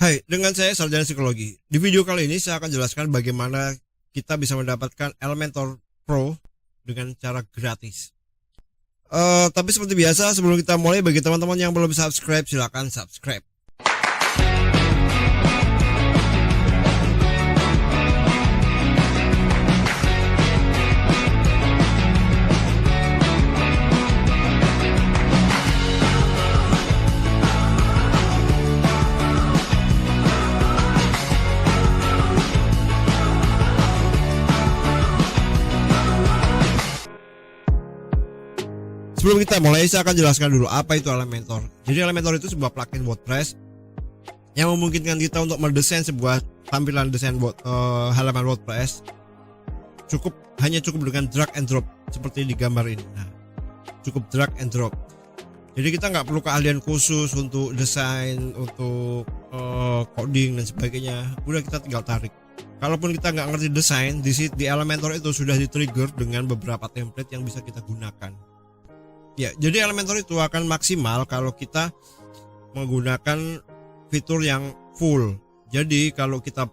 Hai, dengan saya Sarjana Psikologi. Di video kali ini saya akan jelaskan bagaimana kita bisa mendapatkan Elementor Pro dengan cara gratis. Tapi seperti biasa, sebelum kita mulai, bagi teman-teman yang belum subscribe, silakan subscribe. Sebelum kita mulai, saya akan jelaskan dulu apa itu Elementor. Jadi Elementor itu sebuah plugin WordPress yang memungkinkan kita untuk mendesain sebuah tampilan desain halaman WordPress hanya cukup dengan drag and drop seperti di gambar ini. Nah, cukup drag and drop. Jadi kita nggak perlu keahlian khusus untuk desain, untuk coding dan sebagainya. Udah, kita tinggal tarik. Kalaupun kita nggak ngerti desain, di Elementor itu sudah di-trigger dengan beberapa template yang bisa kita gunakan. Ya, jadi Elementor itu akan maksimal kalau kita menggunakan fitur yang full. Jadi kalau kita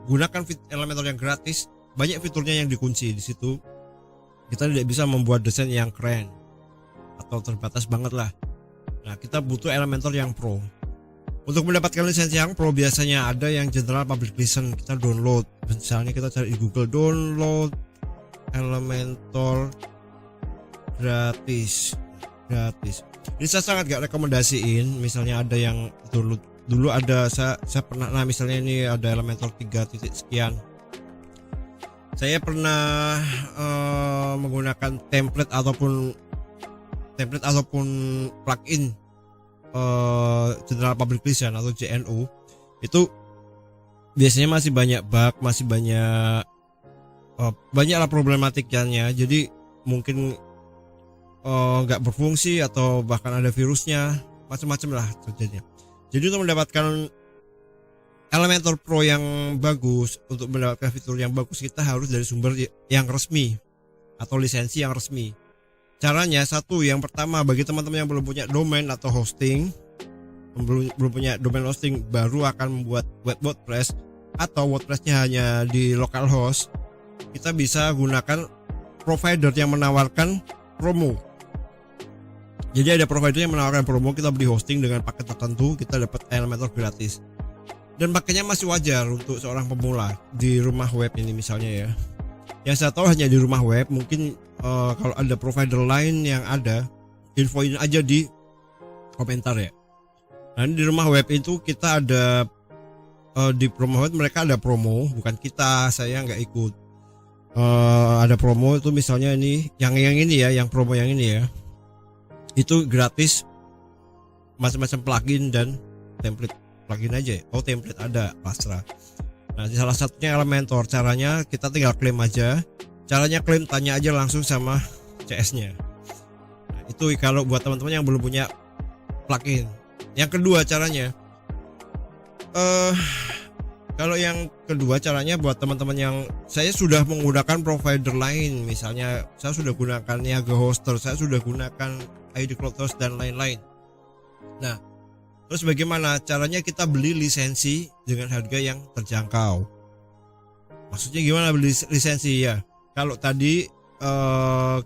gunakan Elementor yang gratis, banyak fiturnya yang dikunci di situ. Kita tidak bisa membuat desain yang keren atau terbatas banget lah. Nah, kita butuh Elementor yang Pro. Untuk mendapatkan lisensi yang Pro biasanya ada yang General Public License. Kita download. Misalnya kita cari di Google, download Elementor gratis. Ini saya sangat gak rekomendasiin. Misalnya ada yang dulu ada saya pernah, nah misalnya ini ada Elementor 3 titik sekian. Saya pernah menggunakan template ataupun plugin General Public License atau JNU. Itu biasanya masih banyak bug, masih banyaklah problematikanya. Jadi mungkin nggak berfungsi atau bahkan ada virusnya, macam-macam lah terjadinya. Jadi untuk mendapatkan Elementor Pro yang bagus, untuk mendapatkan fitur yang bagus, kita harus dari sumber yang resmi atau lisensi yang resmi. Caranya yang pertama, bagi teman-teman yang belum punya domain atau hosting, belum punya domain hosting, baru akan membuat web WordPress atau WordPressnya hanya di localhost, kita bisa gunakan provider yang menawarkan promo. Jadi ada provider yang menawarkan promo, kita beli hosting dengan paket tertentu, kita dapat Elementor gratis. Dan paketnya masih wajar untuk seorang pemula di rumah web ini misalnya ya. Yang saya tahu hanya di rumah web, mungkin kalau ada provider lain yang ada, infoin aja di komentar ya. Nah, di rumah web itu kita ada di promo web mereka ada promo, bukan kita, saya nggak ikut. Ada promo itu misalnya ini, yang ini ya, yang promo yang ini ya. Itu gratis macam-macam plugin dan template. Plugin aja. Oh, template ada, pasrah. Nah, salah satunya Elementor. Caranya kita tinggal klaim aja. Caranya klaim, tanya aja langsung sama CS-nya. Nah, itu kalau buat teman-teman yang belum punya plugin. Yang kedua caranya, kalau yang kedua caranya buat teman-teman yang saya sudah menggunakan provider lain, misalnya saya sudah gunakan Niaga Hoster, saya sudah gunakan ID Cloud Host dan lain-lain. Nah, terus bagaimana caranya kita beli lisensi dengan harga yang terjangkau? Maksudnya gimana beli lisensi ya? Kalau tadi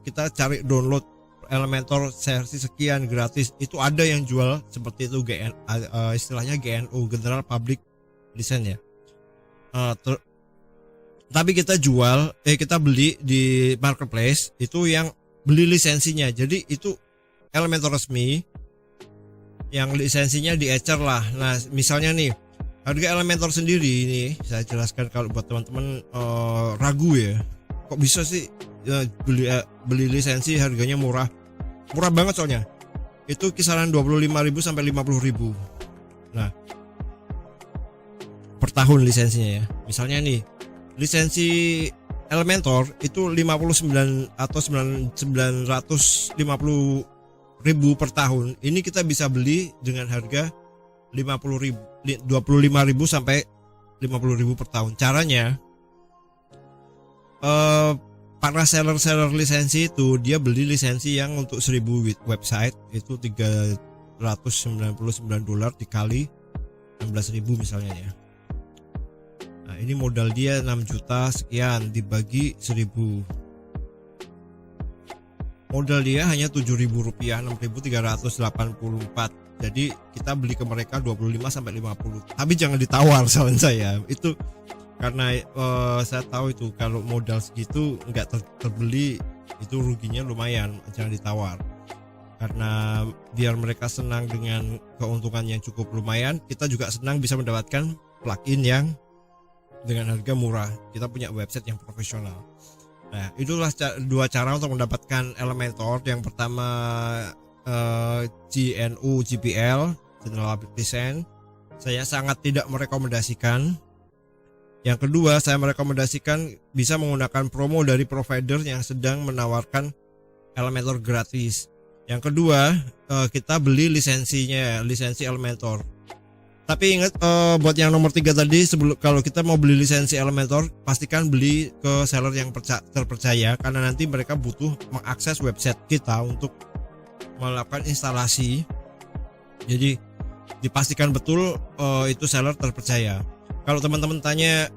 kita cari download Elementor versi sekian gratis, itu ada yang jual seperti itu, istilahnya GNU, General Public License ya. Tapi kita kita beli di marketplace itu yang beli lisensinya. Jadi itu Elementor resmi yang lisensinya diecer lah. Nah, misalnya nih harga Elementor sendiri ini saya jelaskan kalau buat teman-teman ragu ya, kok bisa sih beli lisensi harganya murah banget, soalnya itu kisaran 25.000 sampai 50.000. Nah, per tahun lisensinya ya. Misalnya nih lisensi Elementor itu 59 atau 950.000 per tahun. Ini kita bisa beli dengan harga 25.000 sampai 50.000 per tahun. Caranya para seller lisensi itu dia beli lisensi yang untuk 1000 website itu $399 dikali 16.000 misalnya ya. Nah ini modal dia 6 juta sekian dibagi 1000, modal dia hanya Rp7.000, 6.384. Jadi kita beli ke mereka 25 sampai 50. Tapi jangan ditawar saran saya. Itu karena saya tahu itu kalau modal segitu nggak terbeli itu ruginya lumayan, jangan ditawar. Karena biar mereka senang dengan keuntungan yang cukup lumayan, kita juga senang bisa mendapatkan plugin yang dengan harga murah. Kita punya website yang profesional. Nah, itulah dua cara untuk mendapatkan Elementor. Yang pertama GNU GPL, General Application. Saya sangat tidak merekomendasikan. Yang kedua, saya merekomendasikan bisa menggunakan promo dari provider yang sedang menawarkan Elementor gratis. Yang kedua, kita beli lisensinya, lisensi Elementor. Tapi ingat, buat yang nomor 3 tadi, kalau kita mau beli lisensi Elementor, pastikan beli ke seller yang terpercaya, karena nanti mereka butuh mengakses website kita untuk melakukan instalasi. Jadi dipastikan betul itu seller terpercaya. Kalau teman-teman tanya,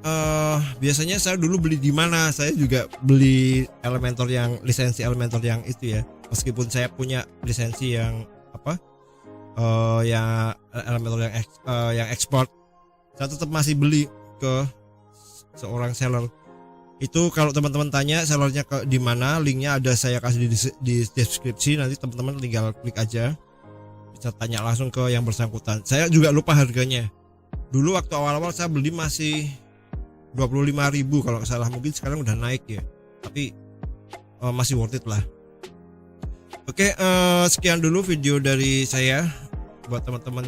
biasanya saya dulu beli di mana? Saya juga beli Elementor yang lisensi Elementor yang itu ya. Meskipun saya punya lisensi yang yang Elementor yang ekspor, saya tetap masih beli ke seorang seller. Itu kalau teman-teman tanya sellernya ke di mana, linknya ada saya kasih di deskripsi. Nanti teman-teman tinggal klik aja, bisa tanya langsung ke yang bersangkutan. Saya juga lupa harganya. Dulu waktu awal-awal saya beli masih 25.000 kalau nggak salah, mungkin sekarang udah naik ya. Tapi masih worth it lah. Oke, sekian dulu video dari saya buat teman-teman.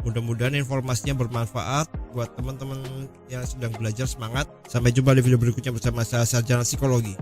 Mudah-mudahan informasinya bermanfaat buat teman-teman yang sedang belajar. Semangat, sampai jumpa di video berikutnya bersama saya, Sarjana Psikologi.